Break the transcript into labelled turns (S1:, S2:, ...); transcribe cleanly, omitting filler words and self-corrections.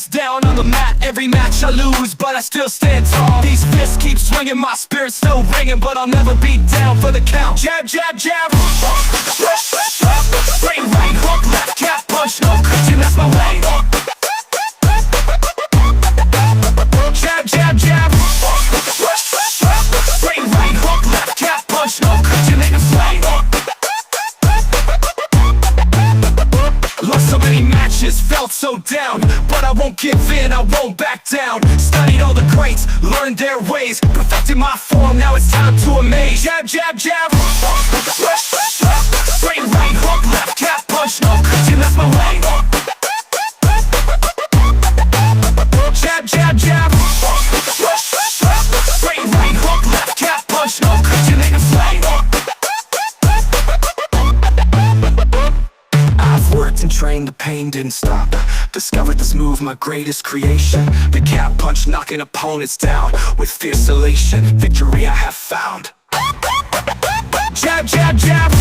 S1: hands down on the mat. Every match I lose, but I still stand tall. These fists keep swinging, my spirit's still ringing, but I'll never be down for the count. Jab, jab, jab. Straight right hook, left calf punch, no cushion, that's my way. Jab, jab, jab. Straight right hook, left calf punch, no cushion, they can sway. Lost so many matches, felt so down, but I won't give in, I won't back down. Studied all the greats, learned their ways, perfected my form, now it's time to amaze. Jab, jab, jab. Straight right hook, left calf punch, no cushion, that's my way. Jab, jab, jab. Straight right hook, left calf punch, no cushion, they can slay. I've worked and trained, the pain didn't stop. Discovered this move, my greatest creation. The calf punch knocking opponents down with fierce elation. Victory I have found. Jab, jab, jab.